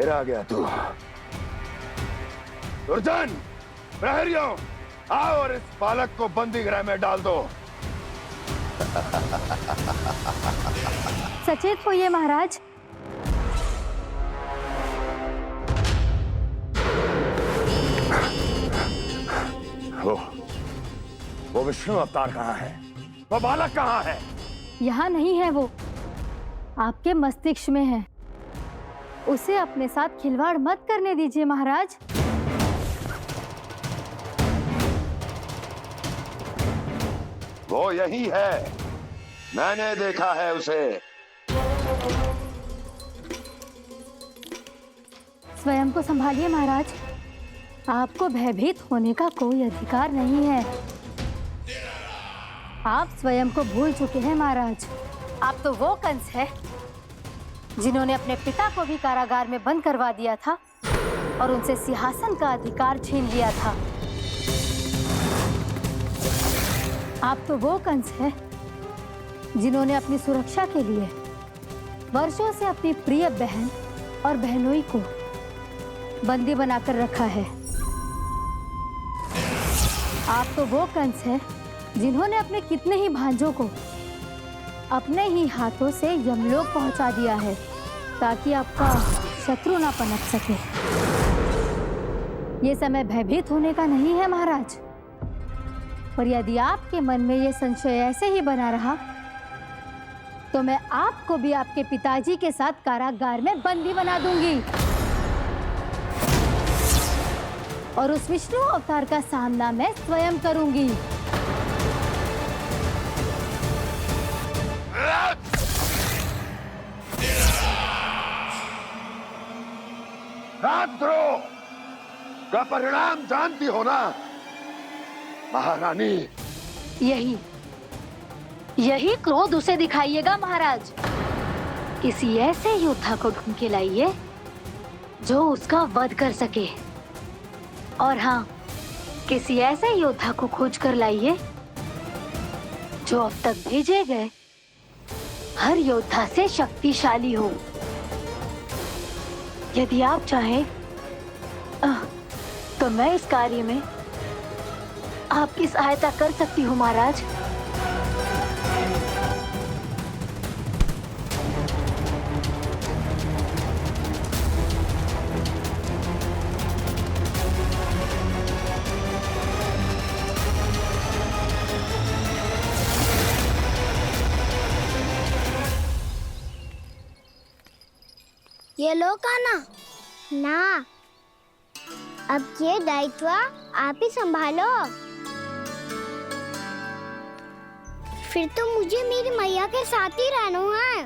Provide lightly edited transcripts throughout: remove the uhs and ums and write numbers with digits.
फिर आ गया तू। दुर्जन, प्रहरियों, आओ और इस बालक को बंदी गृह में डाल दो। सचेत होइए महाराज। वो विष्णु अवतार कहाँ है? वो बालक कहाँ है? यहाँ नहीं है वो, आपके मस्तिष्क में है। उसे अपने साथ खिलवाड़ मत करने दीजिए महाराज। वो यही है, मैंने देखा है उसे। स्वयं को संभालिए महाराज, आपको भयभीत होने का कोई अधिकार नहीं है। आप स्वयं को भूल चुके हैं महाराज। आप तो वो कंस है जिन्होंने अपने पिता को भी कारागार में बंद करवा दिया था और उनसे सिंहासन का अधिकार छीन लिया था। आप तो वो कंस है जिन्होंने अपनी सुरक्षा के लिए वर्षों से अपनी प्रिय बहन और बहनोई को बंदी बनाकर रखा है। आप तो वो कंस है जिन्होंने अपने कितने ही भांजों को अपने ही हाथों से यमलोक पहुंचा दिया है ताकि आपका शत्रु ना पनप सके। ये समय भयभीत होने का नहीं है महाराज, पर यदि आपके मन में ये संशय ऐसे ही बना रहा तो मैं आपको भी आपके पिताजी के साथ कारागार में बंदी बना दूंगी और उस विष्णु अवतार का सामना मैं स्वयं करूंगी। राजद्रोह का परिणाम जानती हो ना महारानी? यही क्रोध उसे दिखाइएगा महाराज। किसी ऐसे योद्धा को ढूंढ के लाइए जो उसका वध कर सके, और हाँ, किसी ऐसे योद्धा को खोज कर लाइए जो अब तक भेजे गए हर योद्धा से शक्तिशाली हो। यदि आप चाहें तो मैं इस कार्य में आपकी सहायता कर सकती हूँ महाराज। ये लो कान्हा। ना, अब ये दायित्व आप ही संभालो। फिर तो मुझे मेरी मैया के साथ ही रहना है।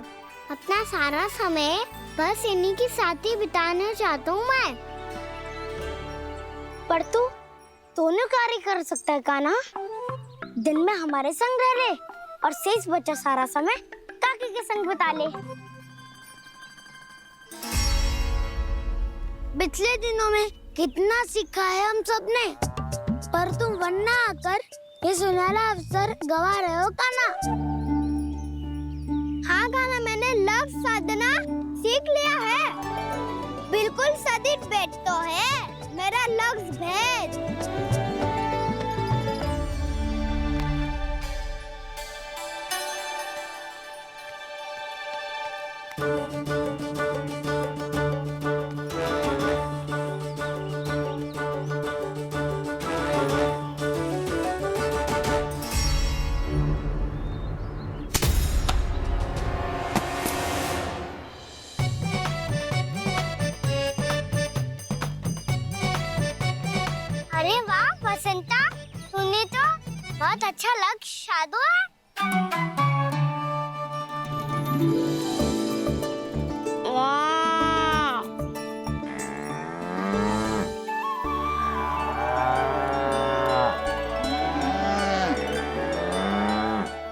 अपना सारा समय बस इन्हीं के साथ ही बिताना चाहता हूँ मैं। पर तू दोनों कार्य कर सकता है कान्हा। दिन में हमारे संग रह ले और शेष बचा सारा समय काकी के संग बिता ले। पिछले दिनों में कितना सीखा है हम सबने, पर तुम वरना आकर ये सुनहरा अवसर गवा रहे हो कान्हा। हाँ कान्हा, मैंने लक्ष्य साधना सीख लिया है। बिल्कुल सदित भेद तो है मेरा लक्ष्य भेद। अरे वाह बसंता, तूने तो बहुत अच्छा लक्ष्य साधा है। वाह!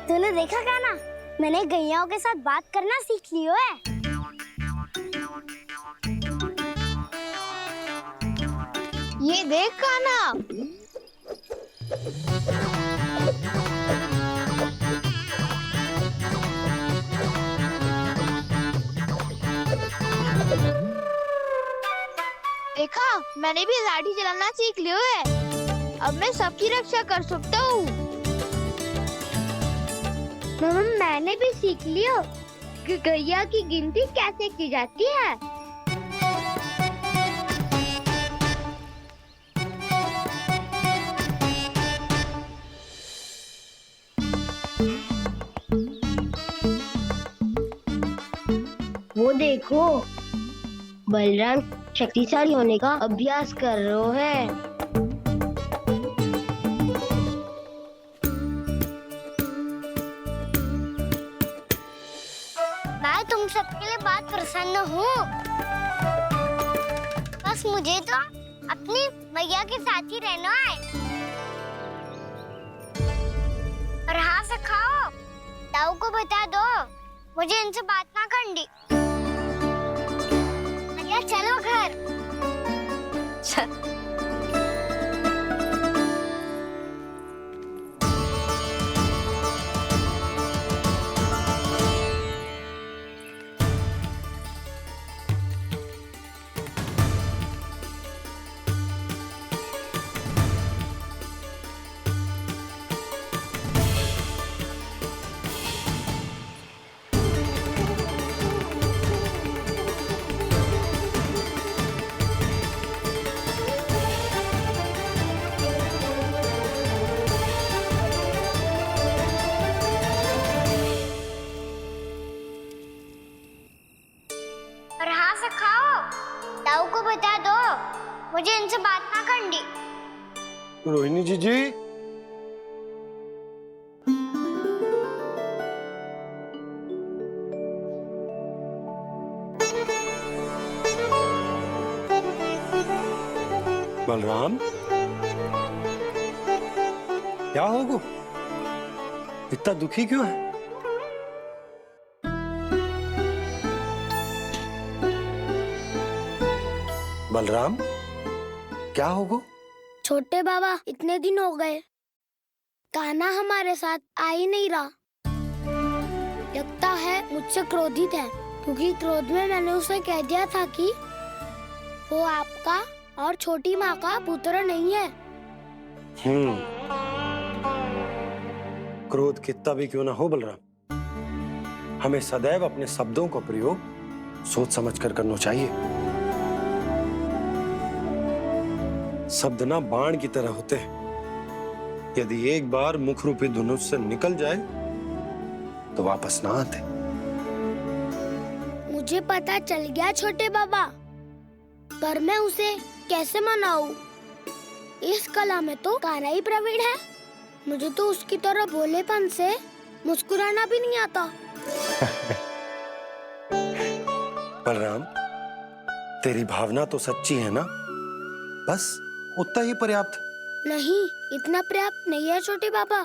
तूने देखा कान्हा, मैंने गैयाओं के साथ बात करना सीख लियो है। ये देख कान्हा। मैंने भी लाठी चलाना सीख लिया है। अब मैं सबकी रक्षा कर सकता हूँ। मम्मा मैंने भी सीख लिया कि गैया की गिनती कैसे की जाती है। वो देखो, बलराम शक्तिशाली होने का अभ्यास कर रहे हैं। मैं तुम सबके लिए बहुत प्रसन्न हूँ। बस मुझे तो अपनी मैया के साथ ही रहना है। और हाँ से खाओ, ताऊ को बता दो मुझे इनसे बात ना करनी। मैया चलो घर। और हाँ से खाओ, ताऊ को बता दो मुझे इनसे बात ना करनी। रोहिणी जी बलराम, क्या होगा? इतना दुखी क्यों है? बलराम, क्या होगा? छोटे बाबा, इतने दिन हो गए कान्हा हमारे साथ आ ही नहीं रहा। लगता है मुझसे क्रोधित है, क्योंकि क्रोध में मैंने उसे कह दिया था कि वो आपका और छोटी माँ का पुत्र नहीं है। क्रोध कितना भी क्यों ना हो बलराम, हमें सदैव अपने शब्दों का प्रयोग सोच समझकर करना चाहिए। शब्द ना बाण की तरह होते हैं, यदि एक बार मुख रूपी धनुष से निकल जाए तो वापस ना आते। मुझे पता चल गया छोटे बाबा, पर मैं उसे कैसे मनाऊं? इस कला में तो कान्हा ही प्रवीण है। मुझे तो उसकी तरह भोलेपन से मुस्कुराना भी नहीं आता। बलराम, तेरी भावना तो सच्ची है ना, बस उतना ही पर्याप्त। नहीं, इतना पर्याप्त नहीं है छोटे बाबा।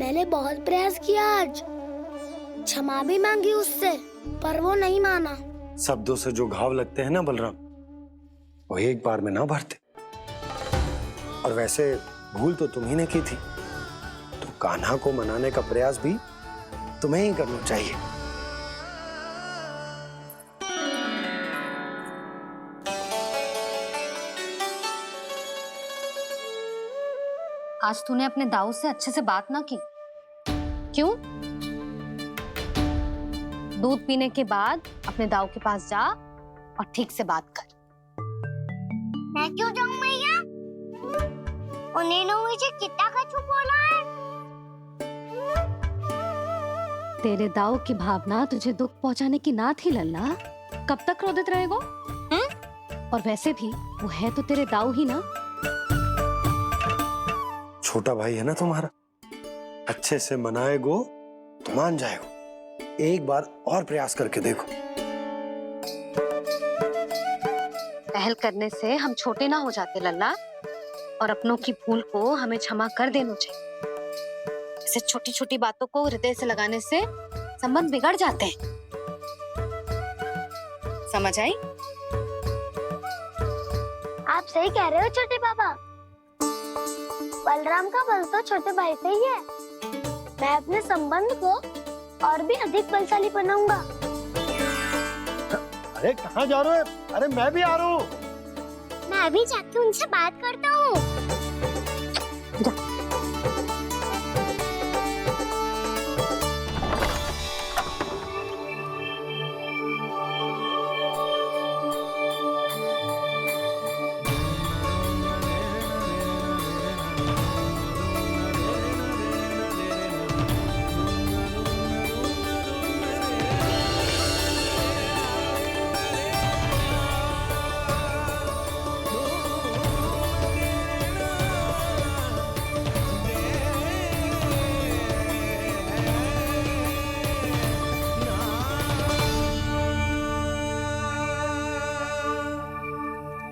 मैंने बहुत प्रयास किया आज, क्षमा भी मांगी उससे, पर वो नहीं माना। शब्दों से जो घाव लगते हैं ना बलराम, वो एक बार में ना भरते। और वैसे भूल तो तुम्ही ने की थी, तो कान्हा को मनाने का प्रयास भी तुम्हें ही करना चाहिए। आज तूने अपने दाऊ से अच्छे से बात ना की, क्यों? दूध पीने के बाद अपने दाऊ के पास जा और ठीक से बात कर। मैं क्यों जाऊं मैया? उन्होंने मुझे कितना कछु बोला है। तेरे दाऊ की भावना तुझे दुख पहुंचाने की ना थी लल्ला। कब तक क्रोधित रहेगो? और वैसे भी वो है तो तेरे दाऊ ही ना। छोटा भाई है ना तुम्हारा, अच्छे से मनाएगो तो मान जाएगो। एक बार और प्रयास करके देखो। पहल करने से हम छोटे ना हो जाते लल्ला, और अपनों की भूल को हमें क्षमा कर देना चाहिए। ऐसे छोटी छोटी बातों को हृदय से लगाने से संबंध बिगड़ जाते हैं। समझ आई? आप सही कह रहे हो छोटे बाबा। बलराम का बल तो छोटे भाई से ही है। मैं अपने संबंध को और भी अधिक बलशाली बनाऊंगा। अरे कहाँ जा रहे हो? अरे मैं भी आ रहा हूँ। मैं भी जाके उनसे बात करता हूँ।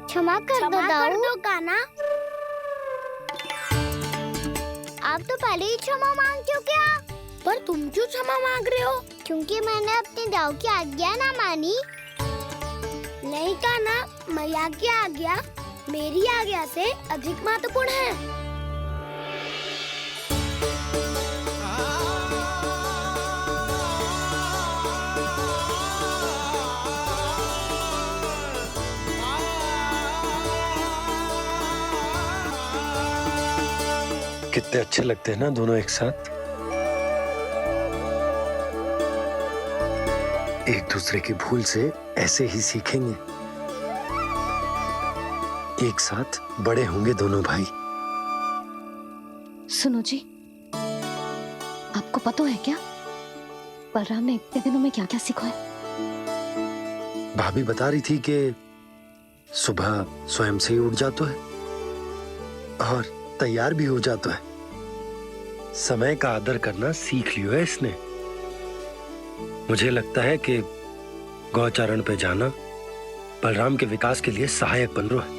क्षमा कर दो कान्हा। आप तो पहले ही क्षमा मांगते हो क्या? पर तुम क्यों क्षमा मांग रहे हो? क्योंकि मैंने अपने दाऊ की आज्ञा ना मानी। नहीं कान्हा, मैया की आज्ञा मेरी आज्ञा से अधिक महत्वपूर्ण है। कितने अच्छे लगते हैं ना दोनों एक साथ। एक दूसरे की भूल से ऐसे ही सीखेंगे। एक साथ बड़े होंगे दोनों भाई। सुनो जी, आपको पता है क्या बलराम ने इतने दिनों में क्या क्या सीखा है? भाभी बता रही थी कि सुबह स्वयं से ही उठ जाता है और तैयार भी हो जाता है। समय का आदर करना सीख लियो है इसने। मुझे लगता है कि गौचारण पे जाना बलराम के विकास के लिए सहायक बन रहा है।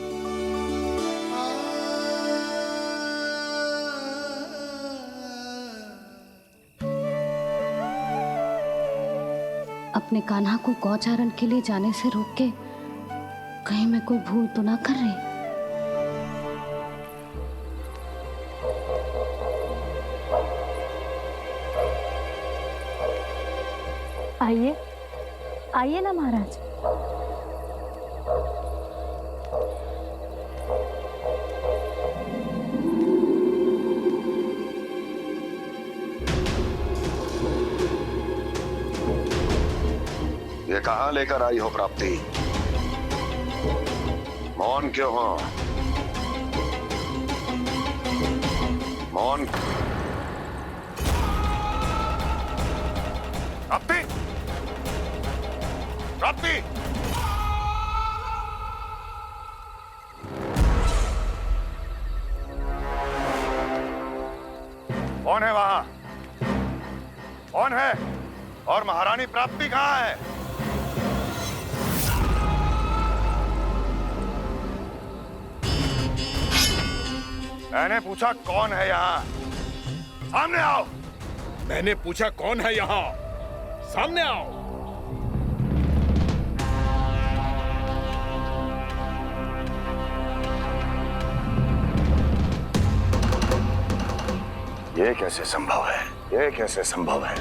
अपने कान्हा को गौचारण के लिए जाने से रोक के कहीं मैं कोई भूल तो ना कर रही? आइए आइए ना महाराज। ये कहाँ लेकर आई हो प्राप्ति? मौन क्यों हो? मौन। प्राप्ति, प्राप्ति, कौन है वहां? कौन है? और महारानी प्राप्ति कहाँ है? मैंने पूछा कौन है यहाँ? सामने आओ। मैंने पूछा कौन है यहाँ? सामने आओ। ये कैसे संभव है? ये कैसे संभव है?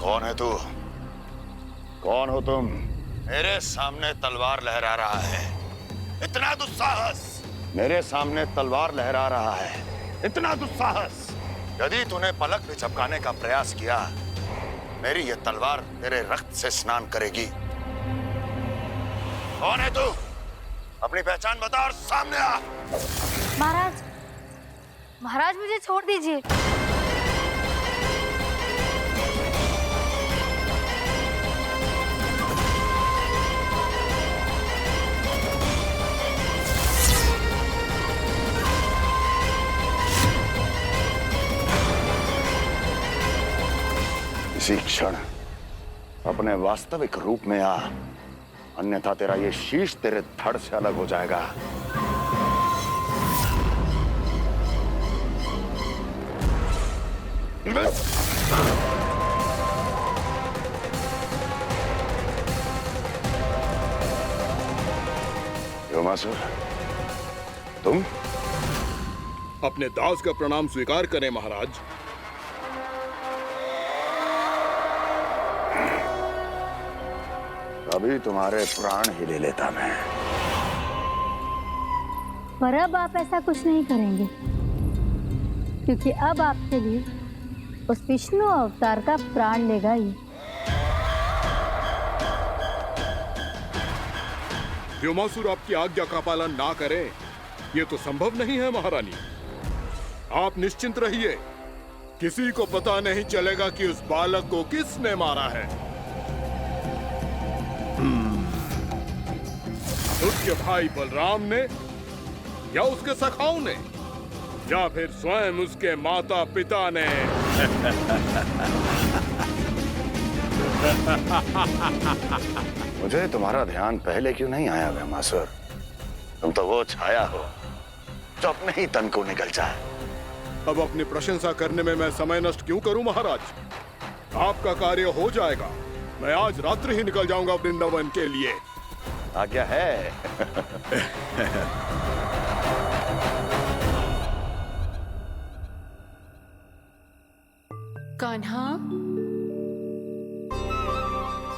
कौन है तू? कौन हो तुम? मेरे सामने तलवार लहरा रहा है। इतना दुस्साहस! मेरे सामने तलवार लहरा रहा है। इतना दुस्साहस! यदि तूने पलक भी झपकाने का प्रयास किया, मेरी ये तलवार तेरे रक्त से स्नान करेगी। कौन है तू? अपनी पहचान बता और सामने आ। महाराज, महाराज मुझे छोड़ दीजिए। इसी क्षण अपने वास्तविक रूप में आ, अन्यथा तेरा ये शीश तेरे धड़ से अलग हो जाएगा। योमासुर, तुम? अपने दास का प्रणाम स्वीकार करें महाराज। अभी तुम्हारे प्राण ही ले लेता मैं। पर अब आप ऐसा कुछ नहीं करेंगे, क्योंकि अब आपके लिए उस विष्णु अवतार का प्राण लेगा ही। व्योमासुर आपकी आज्ञा का पालन ना करे, ये तो संभव नहीं है महारानी। आप निश्चिंत रहिए, किसी को पता नहीं चलेगा कि उस बालक को किसने मारा है। उसके भाई बलराम ने, या उसके सखाओं ने, या फिर स्वयं उसके माता पिता ने। मुझे तुम्हारा ध्यान पहले क्यों नहीं आया व्योमासुर? तुम तो वो छाया हो जो अपने ही तन को निकल जाए। अब अपनी प्रशंसा करने में मैं समय नष्ट क्यों करूं महाराज? आपका कार्य हो जाएगा। मैं आज रात्रि ही निकल जाऊंगा वृंदावन के लिए। आज्ञा है। कान्हा,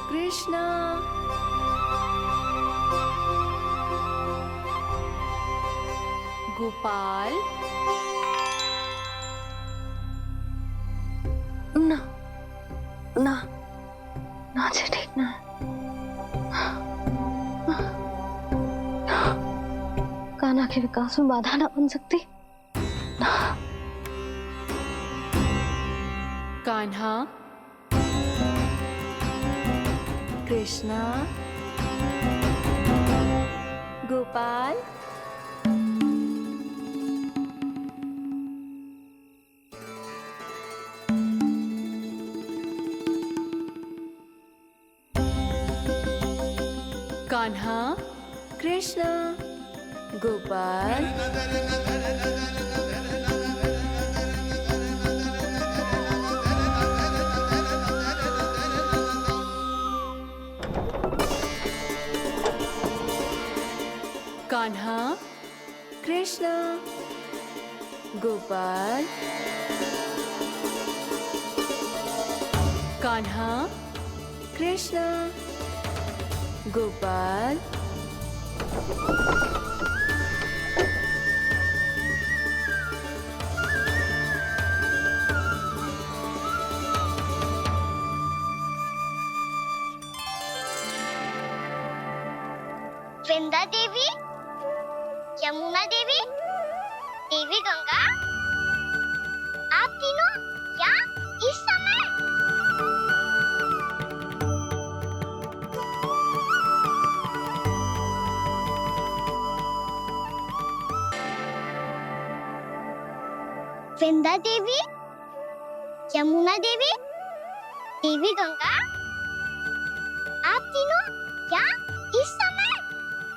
कृष्णा, गोपाल। ना ना ना जी, ठीक ना। कान्हा के विकास में बाधा ना बन सकती। कान्हा, कृष्णा, गोपाल। कान्हा, कृष्णा, गोपाल। कान्हा, कृष्णा, गोपाल। कान्हा, कृष्णा, गोपाल। वृंदा देवी, यमुना देवी, देवी गंगा, आप तीनों यहाँ इस समय? वृंदा देवी, यमुना देवी, देवी गंगा, आप तीनों यहाँ इस समय?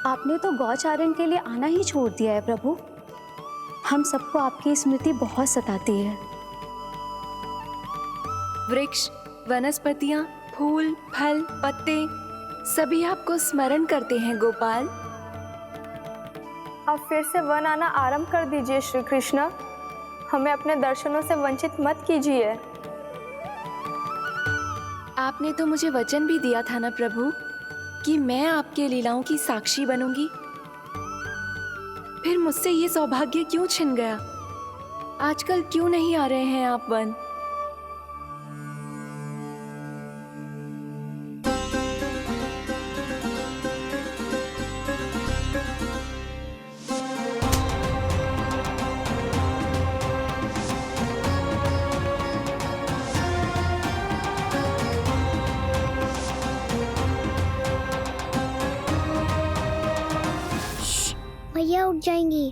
आपने तो गौचारण के लिए आना ही छोड़ दिया है प्रभु। हम सबको आपकी स्मृति बहुत सताती है। वृक्ष, वनस्पतियां, फूल, फल, पत्ते सभी आपको स्मरण करते हैं गोपाल। अब फिर से वन आना आरंभ कर दीजिए श्री कृष्ण। हमें अपने दर्शनों से वंचित मत कीजिए। आपने तो मुझे वचन भी दिया था ना प्रभु कि मैं आपके लीलाओं की साक्षी बनूंगी। फिर मुझसे ये सौभाग्य क्यों छिन गया? आजकल क्यों नहीं आ रहे हैं आप वन? भैया उठ जाएंगी।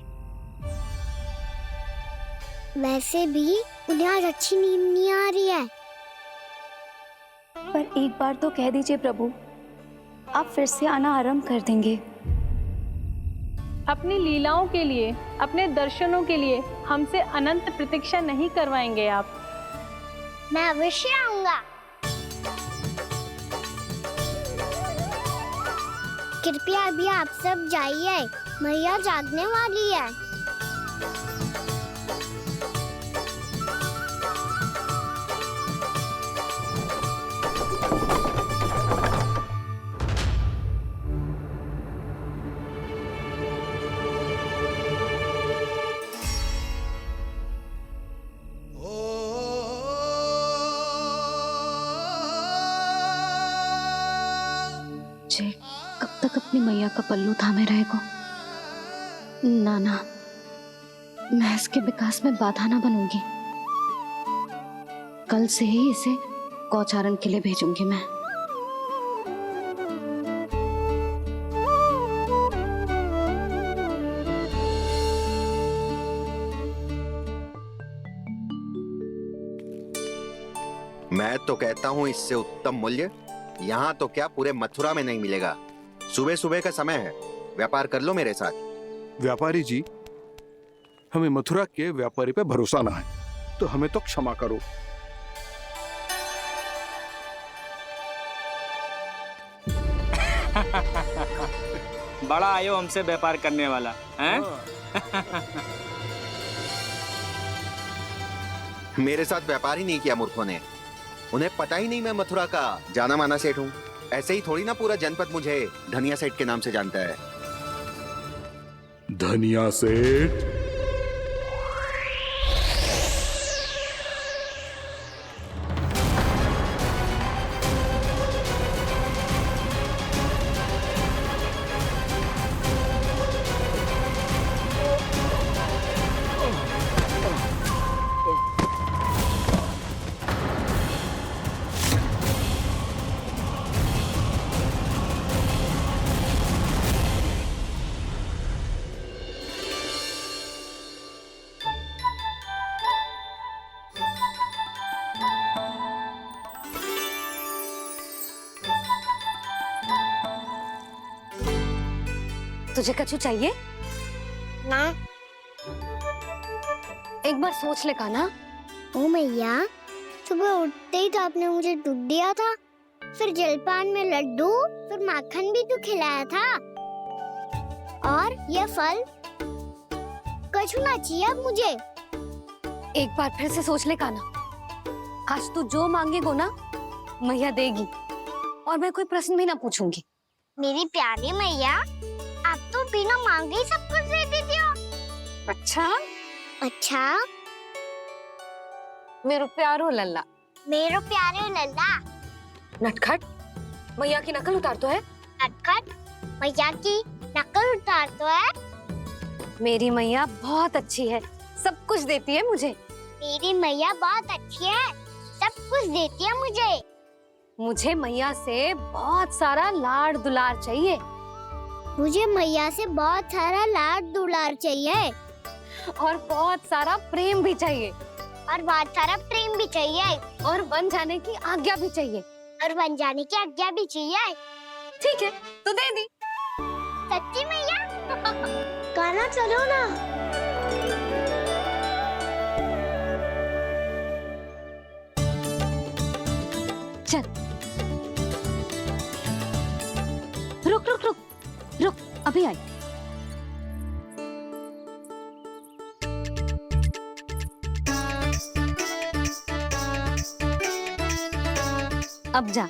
वैसे भी उन्हें आज अच्छी नींद नहीं आ रही है। पर एक बार तो कह दीजिए प्रभु, आप फिर से आना आरंभ कर देंगे। अपनी लीलाओं के लिए, अपने दर्शनों के लिए हमसे अनंत प्रतीक्षा नहीं करवाएंगे आप? मैं अवश्य आऊंगा। कृपया अभी आप सब जाइए, मैया जागने वाली है। मुझे कब तक अपनी मैया का पल्लू थामे रहेगा? ना ना, मैं इसके विकास में बाधा ना बनूंगी। कल से ही इसे गौचारण के लिए भेजूंगी मैं। मैं तो कहता हूँ इससे उत्तम मूल्य यहाँ तो क्या पूरे मथुरा में नहीं मिलेगा। सुबह सुबह का समय है, व्यापार कर लो मेरे साथ। व्यापारी जी, हमें मथुरा के व्यापारी पे भरोसा ना है, तो हमें तो क्षमा करो। बड़ा आयो हमसे व्यापार करने वाला हैं? मेरे साथ व्यापार ही नहीं किया मूर्खों ने। उन्हें पता ही नहीं मैं मथुरा का जाना माना सेठ हूँ। ऐसे ही थोड़ी ना पूरा जनपद मुझे धनिया सेठ के नाम से जानता है। धनिया सेठ? तुझे कछु चाहिए? ना। एक बार सोच ले कान्हा। ओ मैया, सुबह उठते ही तो आपने मुझे दूध दिया था, फिर जलपान में लड्डू, फिर माखन भी तो खिलाया था, और ये फल कछु ना चाहिए अब मुझे। एक बार फिर से सोच ले कान्हा। आज तू जो मांगेगो ना, मैया देगी, और मैं कोई प्रश्न भी ना पूछूंगी। मेरी प्यारी मैया, आप तो बिना मांगे ही सब कुछ दे देती हो। अच्छा? अच्छा? मेरो प्यारो लल्ला। मेरो प्यारे लल्ला। नटखट, मैया की नकल उतार तो है। नटखट, मैया की नकल उतार तो है। मेरी मैया बहुत अच्छी है, सब कुछ देती है मुझे। मेरी मैया बहुत अच्छी है, सब कुछ देती है मुझे। मुझे मैया से बहुत सारा लाड दुलार चाहिए। मुझे मैया से बहुत सारा लाड दुलार चाहिए, और बहुत सारा प्रेम भी चाहिए, और बहुत सारा प्रेम भी चाहिए, और बन जाने की आज्ञा भी चाहिए, और बन जाने की आज्ञा भी चाहिए। ठीक है, तो दे दी। सच्ची मैया? गाना चलो ना। चल। रुक रुक रुक रुक, अभी आई। अब जा।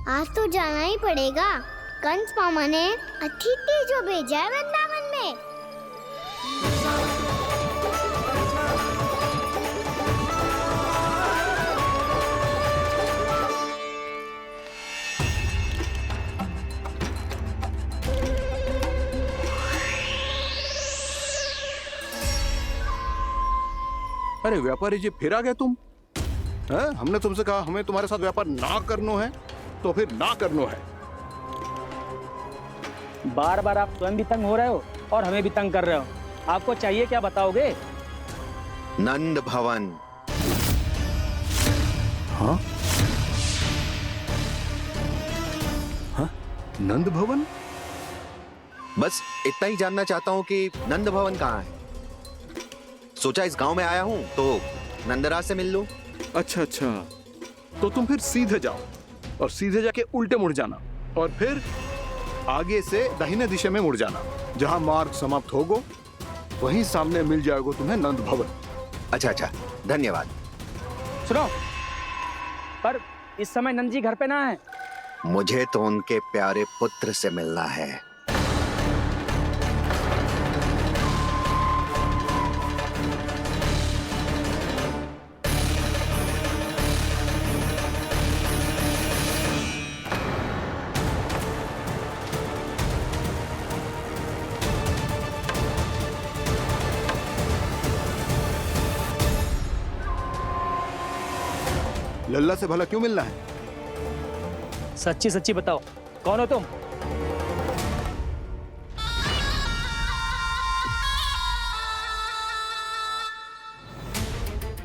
आज तो जाना ही पड़ेगा। कंस मामा ने अतिथि जो भेजा है वृंदावन में। अरे व्यापारी जी, फिर आ गए तुम? है? हमने तुमसे कहा हमें तुम्हारे साथ व्यापार ना करनो है, तो फिर ना करनो है। बार बार आप स्वयं भी तंग हो रहे हो और हमें भी तंग कर रहे हो। आपको चाहिए क्या बताओगे? नंद भवन। हाँ? हाँ? नंद भवन? बस इतना ही जानना चाहता हूँ कि नंद भवन कहाँ है। सोचा इस गांव में आया हूँ तो नंदराज से मिल लूं। अच्छा अच्छा, तो तुम फिर सीधे जाओ और सीधे जाके उल्टे मुड़ जाना, और फिर आगे से दाहिने दिशा में मुड़ जाना। जहाँ मार्ग समाप्त होगो वहीं सामने मिल जाएगा तुम्हें नंद भवन। अच्छा अच्छा, धन्यवाद। सुनो, पर इस समय नंद जी घर पे ना है। मुझे तो उनके प्यारे पुत्र से मिलना है। लल्ला से भला क्यों मिलना है? सच्ची सच्ची बताओ, कौन हो तुम?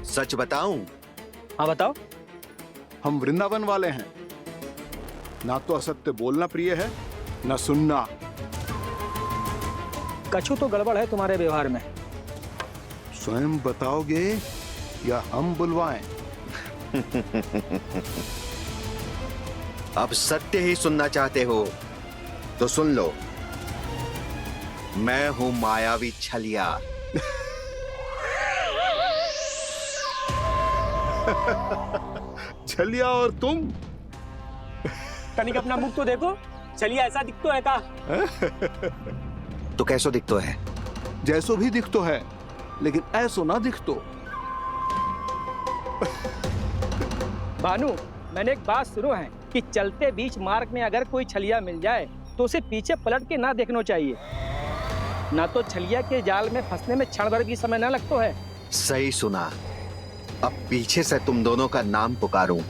सच बताऊं? हाँ बताओ। हम वृंदावन वाले हैं। ना तो असत्य बोलना प्रिय है, ना सुनना। कछु तो गड़बड़ है तुम्हारे व्यवहार में। स्वयं बताओगे या हम बुलवाएं? अब सत्य ही सुनना चाहते हो तो सुन लो। मैं हूं मायावी छलिया। छलिया और तुम? कनिक अपना मुख तो देखो, चलिए ऐसा दिखतो है का? तो कैसो दिखतो है? जैसो भी दिखतो है, लेकिन ऐसो ना दिखतो। भानु, मैंने एक बात सुनो है कि चलते बीच मार्ग में अगर कोई छलिया मिल जाए तो उसे पीछे पलट के ना देखना चाहिए, ना तो छलिया के जाल में फंसने में क्षण भर भी समय ना लगता है। सही सुना। अब पीछे से तुम दोनों का नाम पुकारूं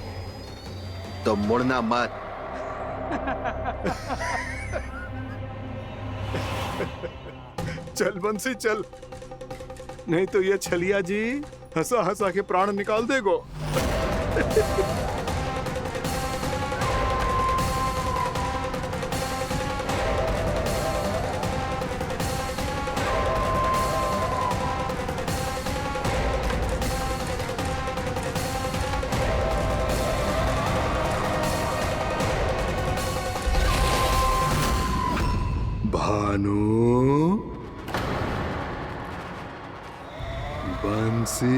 तो मुड़ना मत। चल बंसी चल, नहीं तो ये छलिया जी हंसा हंसा के प्राण निकाल देगो। भानु, बंसी।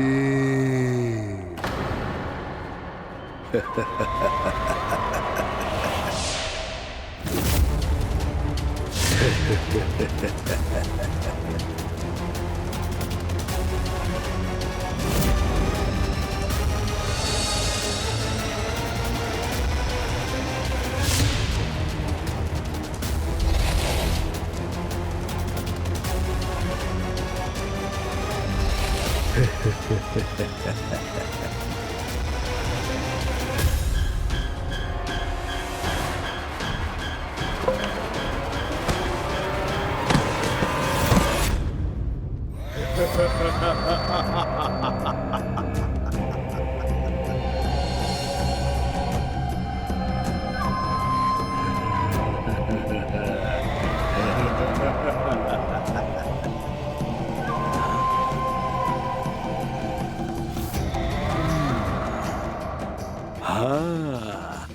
हाँ,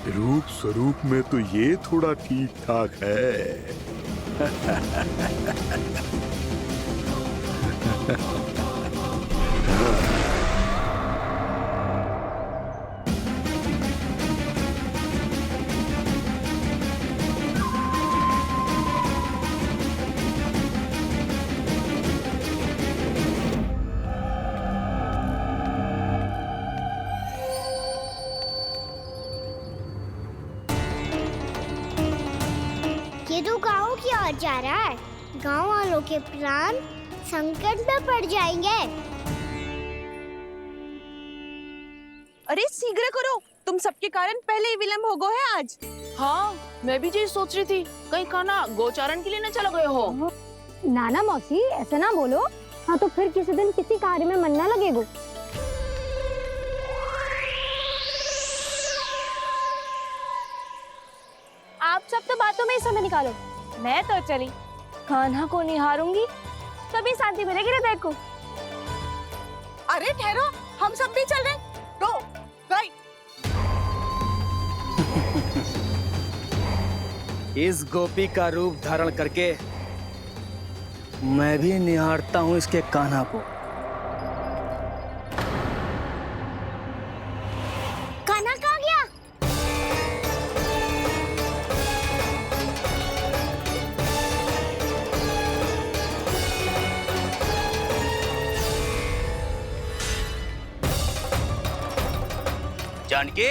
रूप स्वरूप में तो ये थोड़ा ठीक ठाक है। ये तो गाँव की ओर जा रहा है। गाँव वालों के प्राण संकट में पड़ जाएंगे। अरे शीघ्र करो, तुम सबके कारण पहले ही विलंब हो गया है आज। हाँ, मैं भी यही सोच रही थी, कहीं खाना गोचारण के लिए न चला गए हो। नाना मौसी, ऐसे ना बोलो। हाँ तो फिर किसी दिन किसी कार्य में मन ना लगेगा। आप सब तो बातों में ही समय निकालो। मैं तो चली, कान्हा को निहारूंगी तभी शांति मिलेगी हृदय को। अरे ठहरो, हम सब भी चल रहे। रो, गई। इस गोपी का रूप धारण करके मैं भी निहारता हूँ इसके कान्हा को। कान्हा कहाँ गया? जानकी,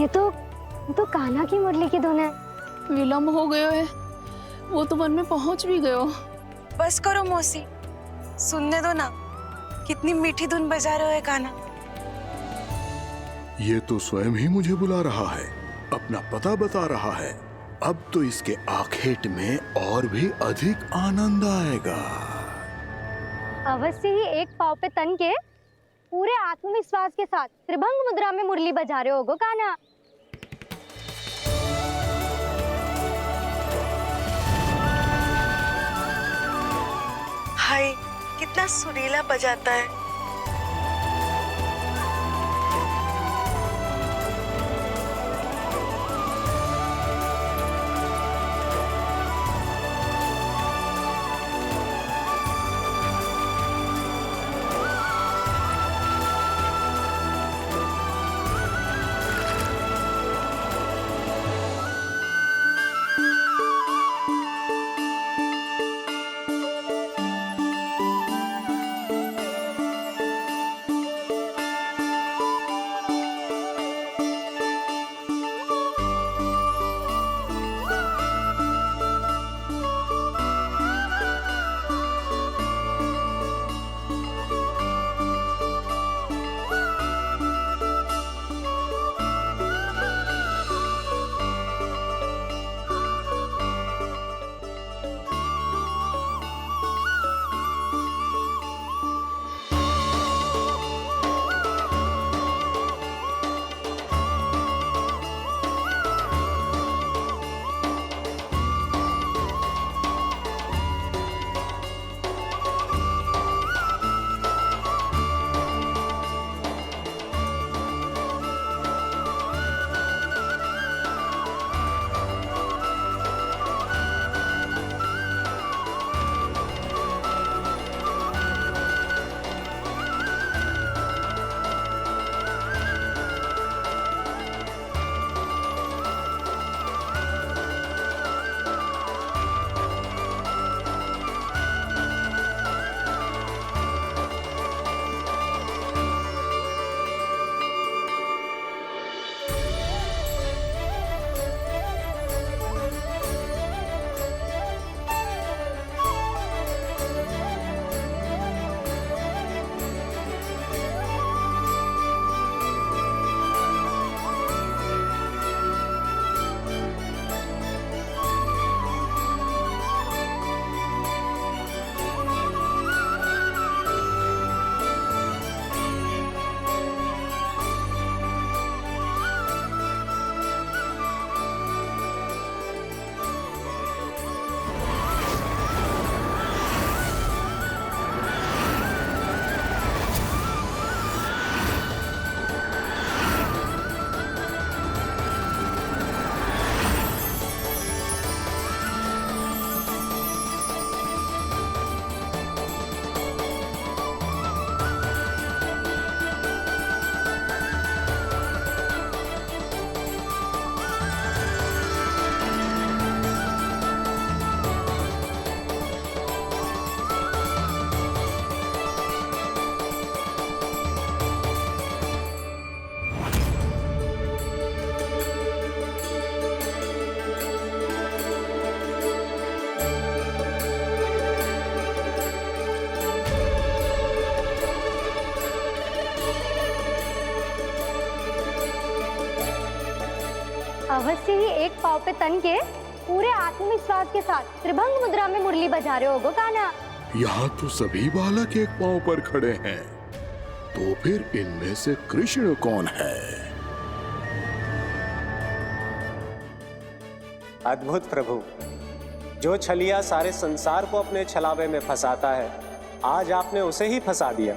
ये तो कान्हा की मुरली की धुन है। विलम्ब हो गयो है, वो तो वन में पहुंच भी गयो। बस करो मौसी, सुनने दो ना, कितनी मीठी धुन बजा रहे हो कान्हा। ये तो स्वयं ही मुझे बुला रहा है, अपना पता बता रहा है। अब तो इसके आखेट में और भी अधिक आनंद आएगा। अवश्य ही एक पाँव पे तन के पूरे आत्मविश्वास के साथ त्रिभंग मुद्रा में मुरली बजा रहे होगो कान्हा। हाय, कितना सुरीला बजाता है। अवश्य ही एक पाँव पे तन के पूरे आत्मविश्वास के साथ त्रिभंग मुद्रा में मुरली बजा रहे होगो कान्हा। यहाँ तो सभी बालक एक पांव पर खड़े हैं, तो फिर इनमें से कृष्ण कौन है? अद्भुत प्रभु, जो छलिया सारे संसार को अपने छलावे में फंसाता है, आज आपने उसे ही फंसा दिया।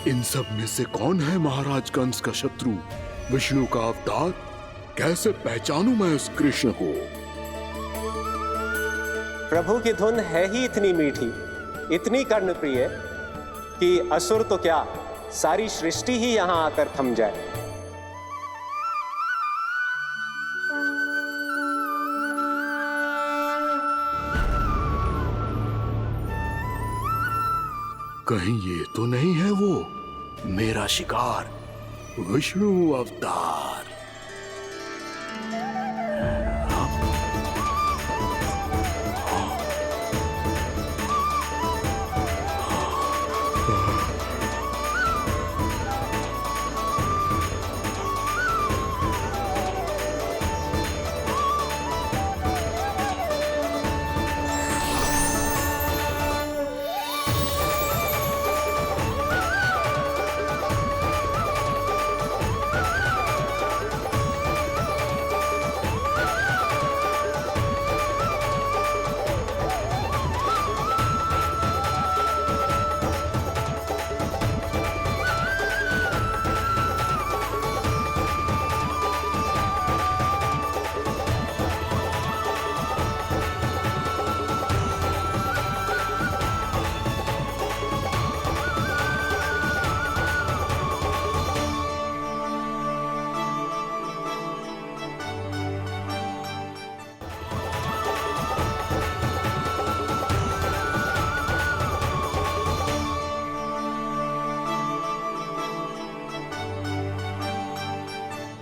इन सब में से कौन है महाराज कंस का शत्रु, विष्णु का अवतार? कैसे पहचानूं मैं उस कृष्ण को? प्रभु की धुन है ही इतनी मीठी, इतनी कर्णप्रिय कि असुर तो क्या, सारी सृष्टि ही यहां आकर थम जाए। कहीं ये तो नहीं है वो मेरा शिकार विष्णु अवतार?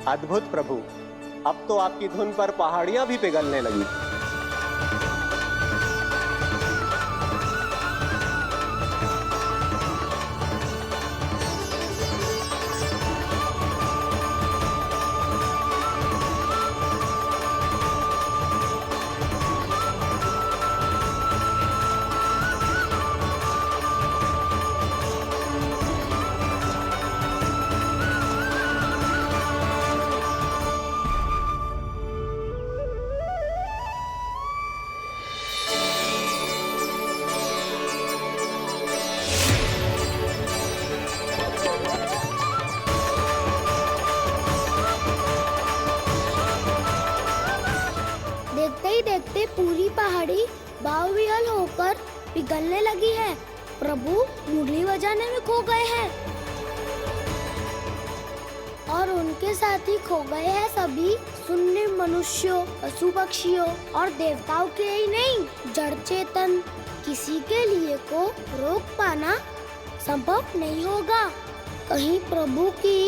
अद्भुत प्रभु, अब तो आपकी धुन पर पहाड़ियां भी पिघलने लगी। देखते ही देखते पूरी पहाड़ी बाव विहल होकर पिघलने लगी है। प्रभु मुरली बजाने में खो गए हैं और उनके साथ ही खो गए हैं सभी सुनने मनुष्यों, पशु पक्षियों और देवताओं के ही नहीं, जड़ चेतन किसी के लिए को रोक पाना संभव नहीं होगा। कहीं प्रभु की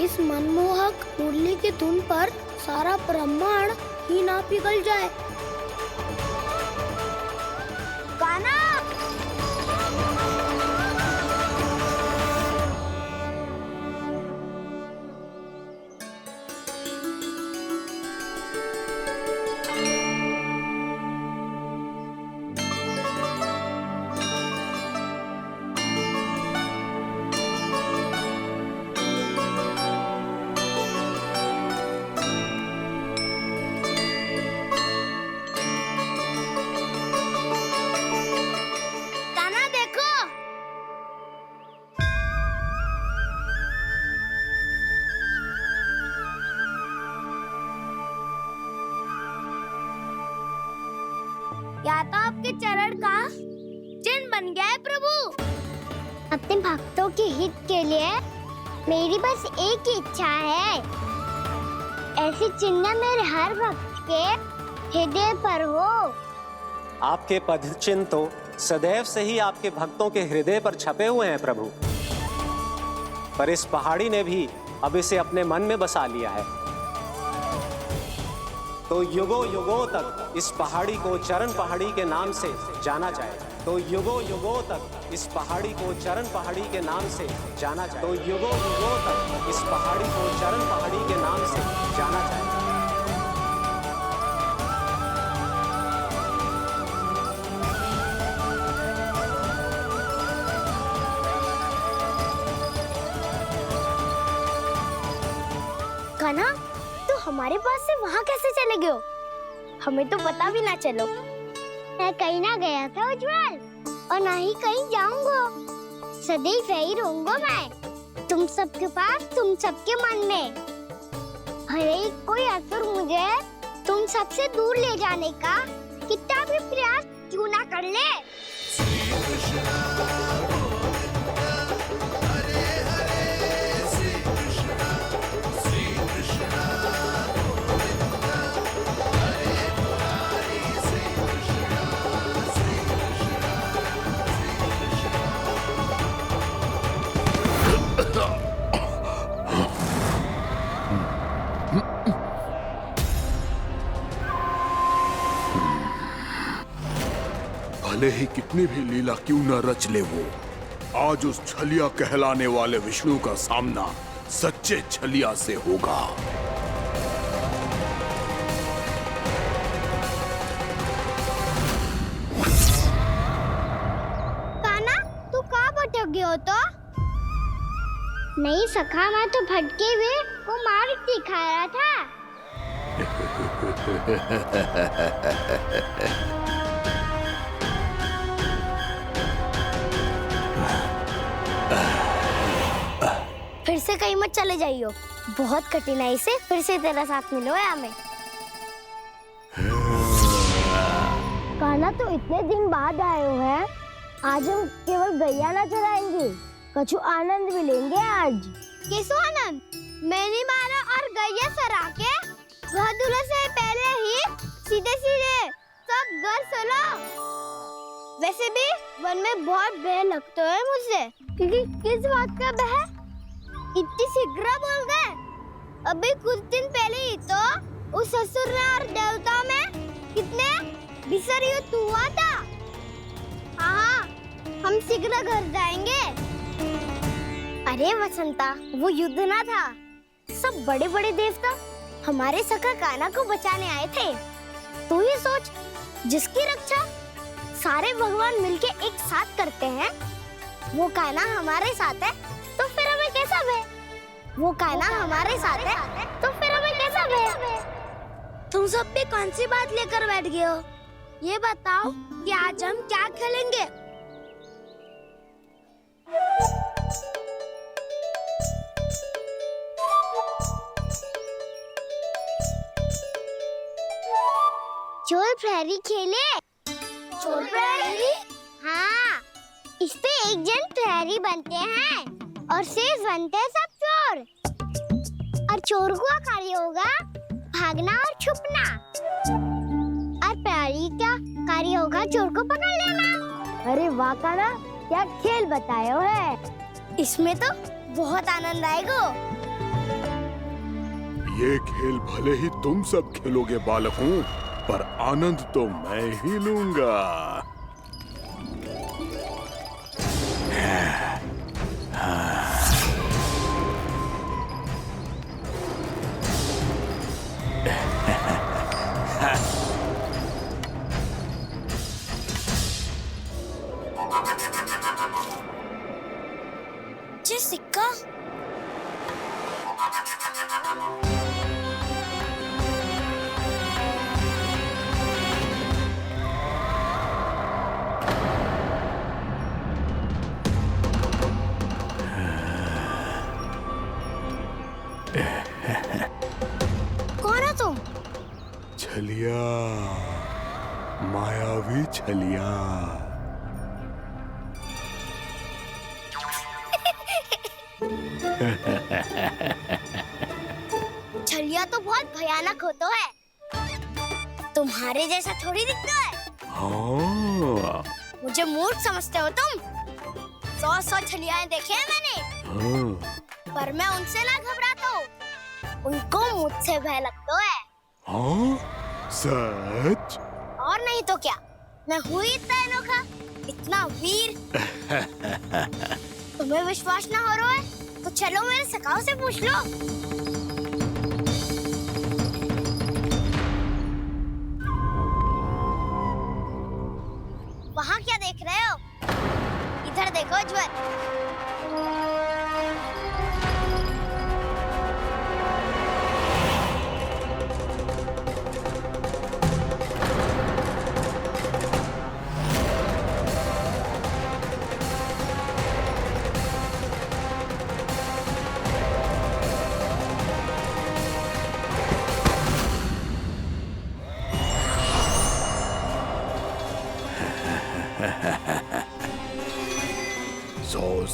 इस मनमोहक मुरली की धुन पर सारा ब्रह्मांड ही ना पिघल जाए। गाना या तो आपके चरण का चिन्ह बन गया है प्रभु। अपने भक्तों के हित के लिए मेरी बस एक ही इच्छा है, ऐसी चिन्ह मेरे हर भक्त के हृदय पर हो। आपके पद चिन्ह तो सदैव से ही आपके भक्तों के हृदय पर छपे हुए हैं प्रभु, पर इस पहाड़ी ने भी अब इसे अपने मन में बसा लिया है। तो युगों युगों तक इस पहाड़ी को चरण पहाड़ी के नाम से जाना जाए। तो युगों युगों तक इस पहाड़ी को चरण पहाड़ी के नाम से जाना जाए। तो युगों युगों तक इस पहाड़ी को चरण पहाड़ी के नाम से जाना जाए। कान्हा, तो हमारे पास से वहाँ कैसे चले गए हो? हमें तो पता भी ना चलो। मैं कहीं ना गया था उज्जवल, और ना ही कहीं जाऊंगा। सदैव यही रहूंगा मैं, तुम सबके पास, तुम सबके मन में। भले ही कोई असुर मुझे तुम सबसे दूर ले जाने का कितना भी प्रयास क्यों ना कर ले। भले ही कितनी भी लीला क्यों न रच ले वो, आज उस छलिया कहलाने वाले विष्णु का सामना सच्चे छलिया से होगा। कान्हा, तू कहाँ भटक गया हो तो? नहीं सखा, मैं तो भटके हुए वो मार्ग दिखा रहा था। फिर से कहीं मत चले जाइयो, बहुत कठिनाई से फिर से तेरा साथ मिलो है हमें। कान्हा, तो इतने दिन बाद आए हो हैं, आज हम केवल गैया ना चराएंगे, कछु आनंद भी लेंगे आज। किसो आनंद? मैंने मारा और गैया सरा के वह दूल्हे से पहले ही सीधे सीधे सब घर सोलो। वैसे भी वन में बहुत भय लगता है मुझे, क्योंकि किस बात का भय? इतनी शीघ्र बोल गए। अभी कुछ दिन पहले ही तो उस ससुर और देवता में कितने भीषण युद्ध हुआ था। हाँ, हम शीघ्र घर जाएंगे। अरे वसंता, वो युद्ध ना था, सब बड़े बड़े देवता हमारे सखा कान्हा को बचाने आए थे। तू ही सोच, जिसकी रक्षा सारे भगवान मिलके एक साथ करते हैं, वो कान्हा हमारे साथ है, तो फिर हमें कैसा भय? वो कान्हा हमारे साथ है, तो फिर हमें कैसा भय? तुम सब भी कौन सी बात लेकर बैठ गए हो? ये बताओ कि आज हम क्या खेलेंगे? चोर प्रहरी खेले? चोर प्रहरी? हाँ, इस पे एक जन प्रहरी बनते हैं और शेष बनते हैं सब चोर। और चोर का कार्य होगा भागना और छुपना, और प्रहरी का कार्य होगा चोर को पकड़ लेना। अरे वाह कान्हा, क्या खेल बताया है। इसमें तो बहुत आनंद आएगा। ये खेल भले ही तुम सब खेलोगे बालकों, पर आनंद तो मैं ही लूंगा। ये सिक्का कौन हो तुम? छलिया, मायावी छलिया। छलिया तो बहुत भयानक होता है, तुम्हारे जैसा थोड़ी दिखता है। हाँ। मुझे मूर्ख समझते हो तुम? 100 छलियाएं देखे हैं मैंने, हाँ। पर मैं उनसे ना घबराता हूँ, उनको मुझसे भय लगता है। हाँ? सच? और नहीं तो क्या, मैं हूँ इतना अनोखा, इतना वीर। तुम्हें विश्वास ना हो रहा है तो चलो मेरे सखाओं से पूछ लो। वहाँ क्या देख रहे हो? इधर देखो ज्वर।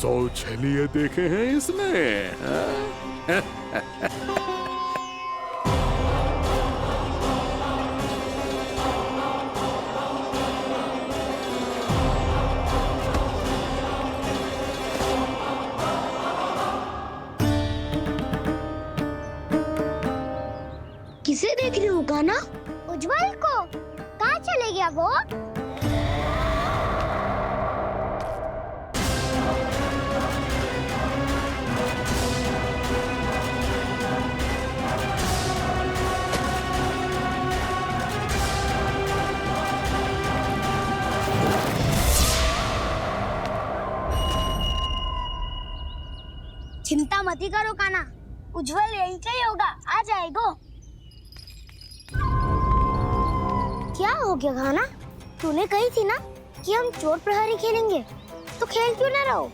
सौ छलिए देखे हैं इसने। किसे देख रही हो कान्हा? उज्जवल को। कहाँ चले गया वो? चिंता मत ही करो काना, उज्जवल यहीं का ही होगा, आ जाएगा। क्या हो गया काना? तूने कही थी ना कि हम चोर प्रहरी खेलेंगे, तो खेल क्यों ना रहो?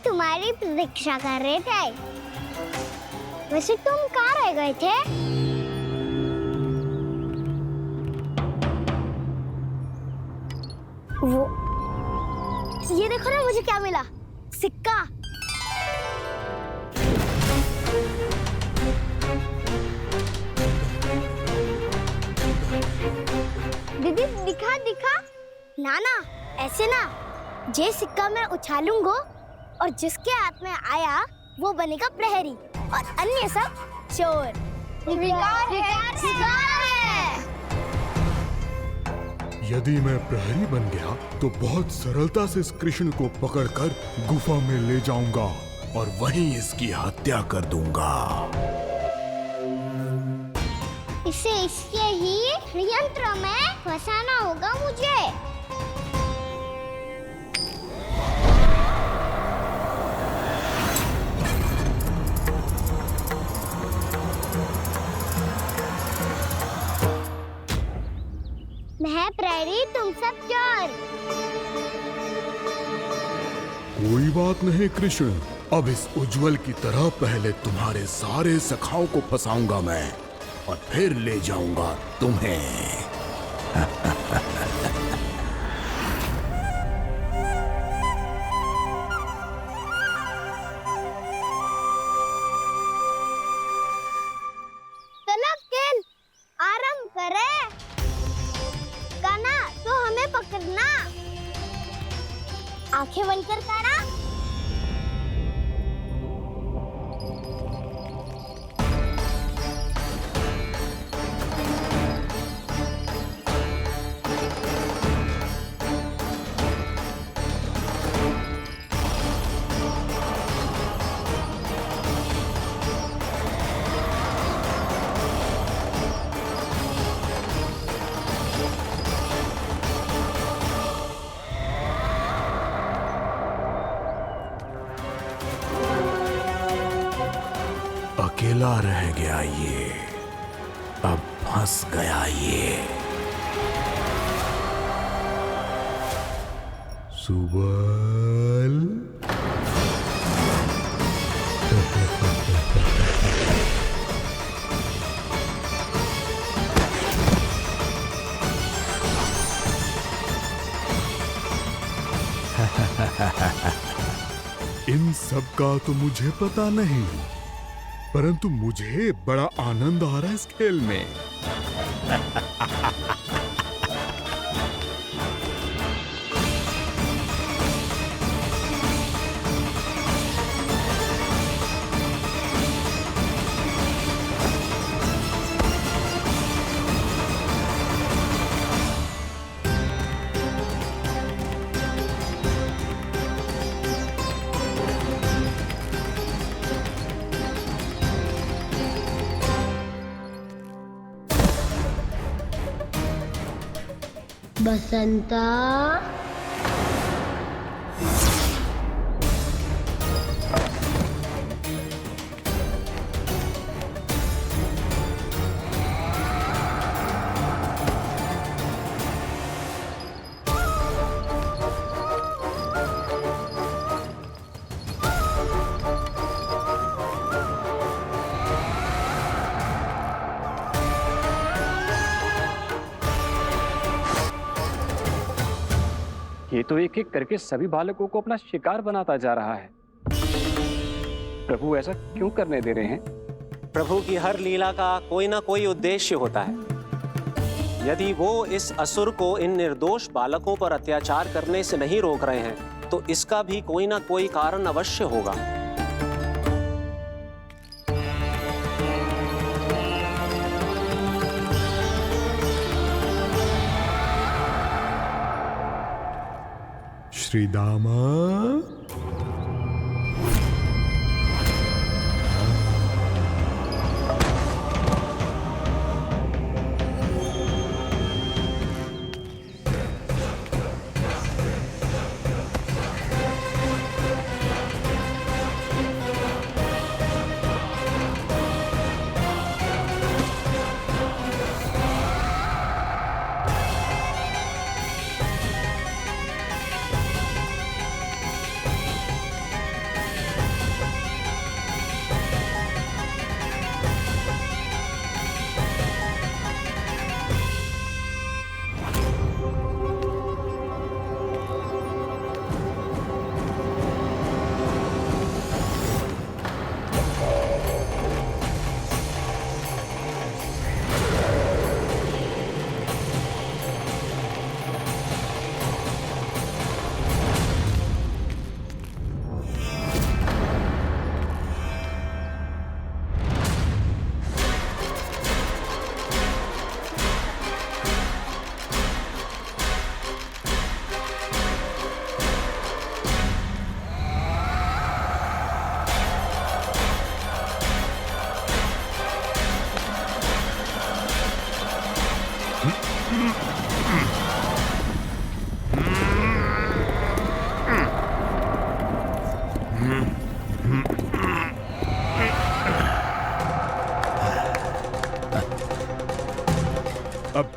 तुम्हारी प्रतीक्षा कर रहे थे। वैसे तुम कहाँ रह गए थे? वो ये देखो ना, मुझे क्या मिला, सिक्का। दीदी दिखा दिखा। ना ना, ऐसे ना, जे सिक्का मैं उछालूंगा और जिसके हाथ में आया वो बनेगा प्रहरी और अन्य सब चोर। स्वीकार है। यदि मैं प्रहरी बन गया तो बहुत सरलता से इस कृष्ण को पकड़कर गुफा में ले जाऊंगा और वहीं इसकी हत्या कर दूंगा। इसे इसके ही यंत्र में फंसाना होगा मुझे। मैं प्रहरी, तुम सब चोर। कोई बात नहीं कृष्ण, अब इस उज्जवल की तरह पहले तुम्हारे सारे सखाओं को फंसाऊंगा मैं और फिर ले जाऊंगा तुम्हें। चलो खेल आरंभ करें। काना तो हमें पकड़ना, आंखें बंद कर काना। अकेला रह गया ये, अब फंस गया ये। सुबल इन सब का तो मुझे पता नहीं, परंतु मुझे बड़ा आनंद आ रहा है इस खेल में। बसंता, ये तो एक एक करके सभी बालकों को अपना शिकार बनाता जा रहा है। प्रभु ऐसा क्यों करने दे रहे हैं? प्रभु की हर लीला का कोई ना कोई उद्देश्य होता है। यदि वो इस असुर को इन निर्दोष बालकों पर अत्याचार करने से नहीं रोक रहे हैं तो इसका भी कोई ना कोई कारण अवश्य होगा। श्री दामा,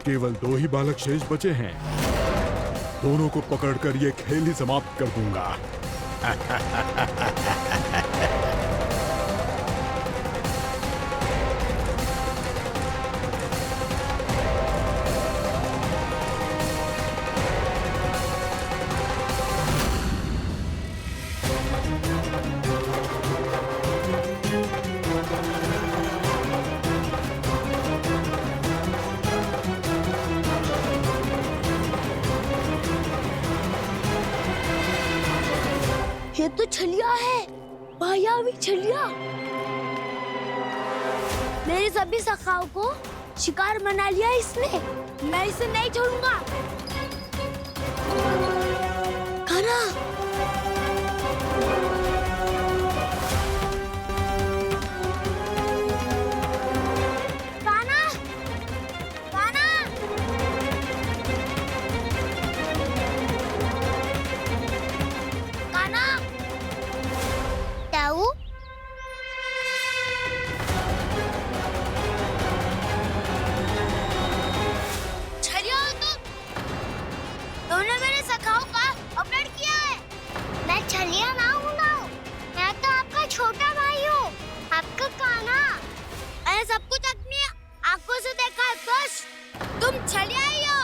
केवल 2 ही बालक शेष बचे हैं। दोनों को पकड़कर ये खेल ही समाप्त कर दूंगा। ये तो छलिया है, मायावी छलिया। मेरे सभी सखाओं को शिकार बना लिया इसने। मैं इसे नहीं छोड़ूंगा। कान्हा, कान्हा, कान्हा। कान्हा, ताऊ, छलिया हो तुम? तुमने मेरे सखाओं का अपहरण किया है। मैं छलिया ना हूँ ना, मैं तो आपका छोटा भाई हूँ, आपका कान्हा। मैंने सब कुछ अपनी आंखों से देखा है। बस तुम छलिया ही हो,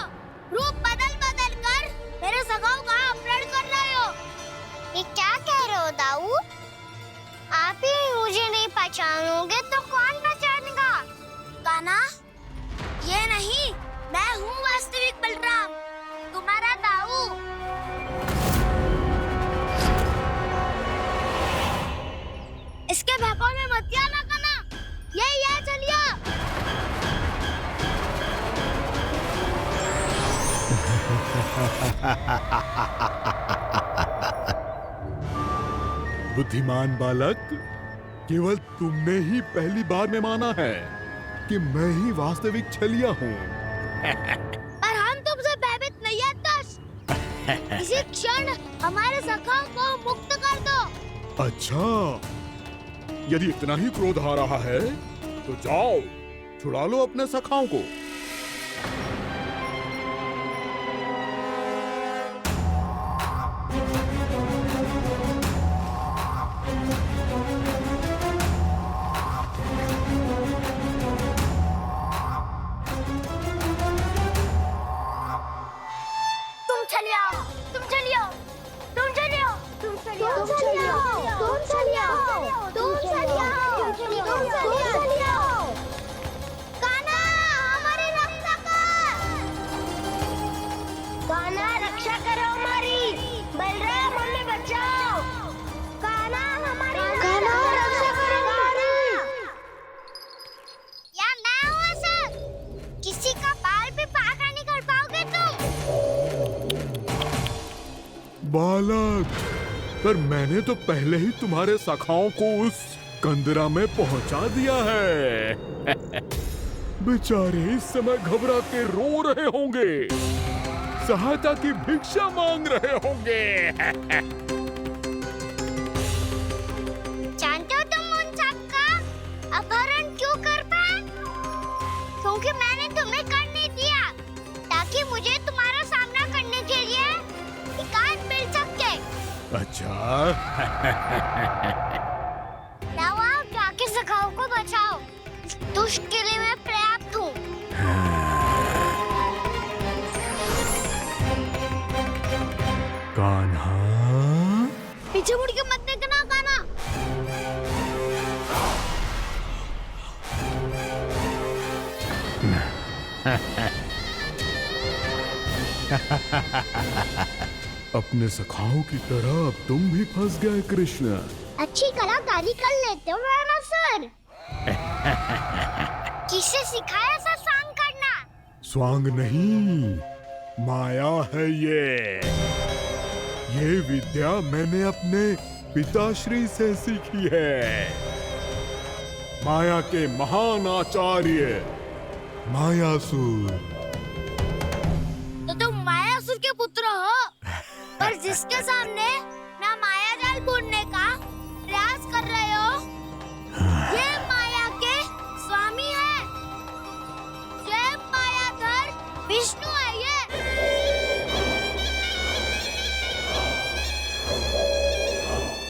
रूप बदल बदल कर मेरे सखाओं का अपहरण कर रहे हो। ये क्या कह रहे हो दाऊ? आप ही मुझे नहीं पहचानोगे तो कौन पहचानेगा? कान्हा, ये नहीं, मैं हूँ वास्तविक बलराम, तुम्हारा दाऊ। इसके बहकावे में मत आना कान्हा, ये चलिए। बुद्धिमान बालक, केवल तुमने ही पहली बार में माना है कि मैं ही वास्तविक छलिया हूँ। पर हम तुमसे भयभीत नहीं है दस। इसी क्षण हमारे सखाओं को मुक्त कर दो। अच्छा, यदि इतना ही क्रोध आ रहा है तो जाओ, छुड़ा लो अपने सखाओं को। तुम चलिए आओ, तुम चलिए आओ, तुम चलिए आओ, तुम चलिए आओ, तुम चलिए आओ, तुम चलिए आओ, तुम चलिए आओ, तुम चलिए आओ। कान्हा, हमारी रक्षा कर। कान्हा, रक्षा करो हमारी। बलराम, हमें बचाओ। कान्हा, हमारी रक्षा करो हमारी। या मैं हूँ सर, किसी का बाल भी पाका नहीं कर पाओगे तुम। बालक, पर मैंने तो पहले ही तुम्हारे सखाओं को उस कंदरा में पहुंचा दिया है। बेचारे इस समय घबरा के रो रहे होंगे, सहायता की भिक्षा मांग रहे होंगे। जानते हो तुम उन सबका अपहरण क्यों कर पाए? क्योंकि मैंने तुम्हें कर नहीं दिया, ताकि मुझे तुम्हारा सामना करने के लिए हिकायत मिल सके। अच्छा। जाओ, आप जाके सखाओं को बचाओ। इस दुष्ट के लिए मैं पर्याप्त हूँ। कान्हा, पीछे मुड़ के मत देखना कान्हा। अपने सखाओं की तरह अब तुम भी फंस गए कृष्ण। अच्छी कलाकारी कर लेते हो ना सर। किसे सिखाया ऐसा स्वांग करना? स्वांग नहीं, माया है ये विद्या मैंने अपने पिताश्री से सीखी है। माया के महान आचार्य मायासुर। तो तुम मायासुर के पुत्र हो, पर जिसके साथ